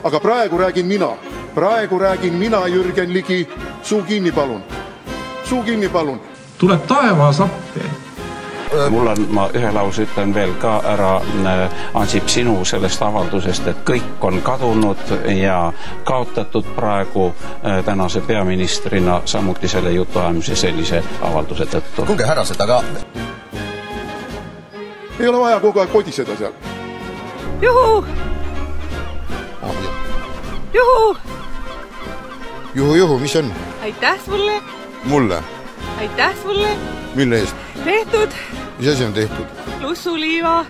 Aga praegu räägin mina, Jürgen Ligi. Suu kinni palun. Tuleb taevas appi. Ma ühe lause ütlen veel ka ära, Ansip, sinu sellest avaldusest, et kõik on kadunud ja kaotatud praegu tänase peaministrina, samuti selle jutuajamise sellise avalduse tõttu. Kuulge, härrased, aga... Ei ole vaja kogu aeg podiseda seal. Juhu! Juhu, mis on? Aitäh sulle! Mulle? Aitäh sulle! Mille eest? Tehtud! Mis asi on tehtud? Lussuliiva!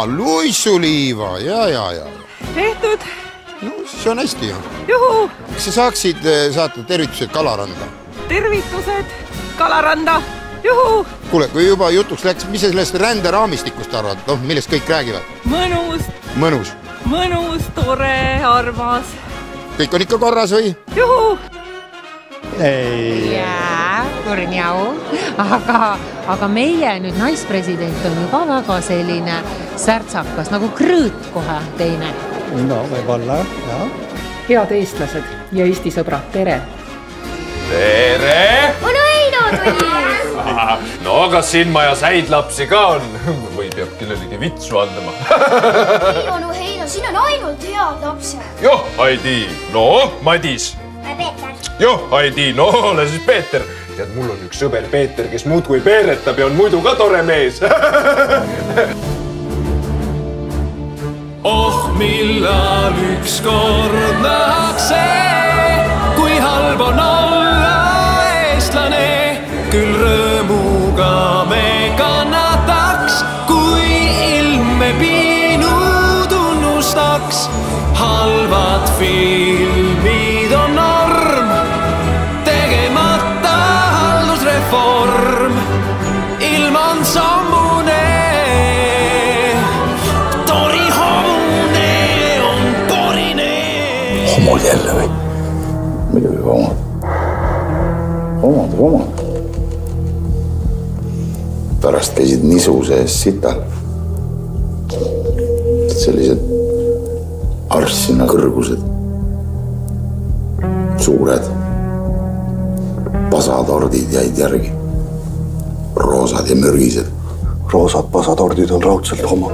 Luissuliiva, ja. Tehtud! No, siis on hästi ju. Juhu! Kas sa saaksid saata tervitused Kalaranda? Tervitused Kalaranda! Juhu! Kuule, kui juba jutuks läks, mis sa sellest ränderaamistikust arvad? No, millest kõik räägivad? Mõnus, tore, armas. Kõik on ikka korras või? Juhu! Jaa, kurniau. Aga meie nüüd naispresident on juba väga selline särtsakas, nagu krõõt kohe teine. No, võib-olla, jah. Head eestlased ja Eesti sõbrad, tere! Tere! Onu Heino tuli! No, kas siin majas häid lapsi ka on? Või peab kellelegi vitsu andma? Ei, onu Heino, siin on ainult head lapsed. Joh, Heidi! No, Madis! Peeter! Joh, Heidi, no ole siis Peeter. Tead, mul on üks sõber Peeter, kes muudkui peeretab ja on muidu ka tore mees. Oh, millal ükskord nähakse, kui halb on olla eestlane. Küll rõõmuga me kannataks, kui ilme piinu tunnustaks. Halvad filmid on norm, tegemata haldusreform. Ilm on sammune, tori homune on porine. Homod jälle või? Muidugi homod. Homod. Pärast käisid nisu sees sital. Sellised arssina kõrgused. Suured. Pasatordid jäid järgi. Roosad ja mürgised. Roosad pasatordid on raudselt homo.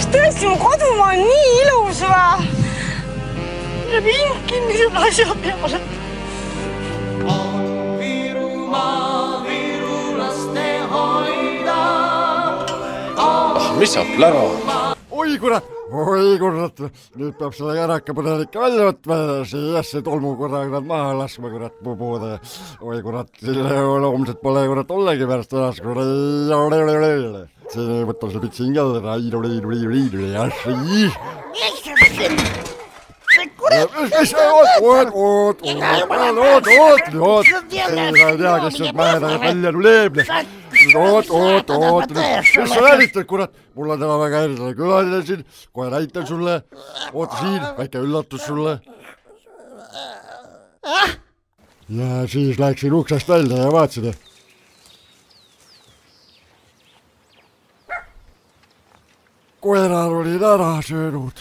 Tõesti, mu kodumaa on nii ilus või? Ja vinkin niisugune asja peale. On Virumaa, virulaste hoida. Mis sa plära? Oi kurat, nüüd peab selle järakapunelik välja võtma, see tolmu korraga nad maha laskma, kurat, puude. Oi kurat, sille loomset pole kurat ollegi pärast tänast, kurat. See võtab see pitsin jälle, Oot, mis sa räägitad, kurat? Mul on täna väga eriline külaline siin, kohe näitan sulle. Oota siin, väike üllatus sulle. Ja siis läksin uksest välja ja vaatasin. Koerad olid ära söönud.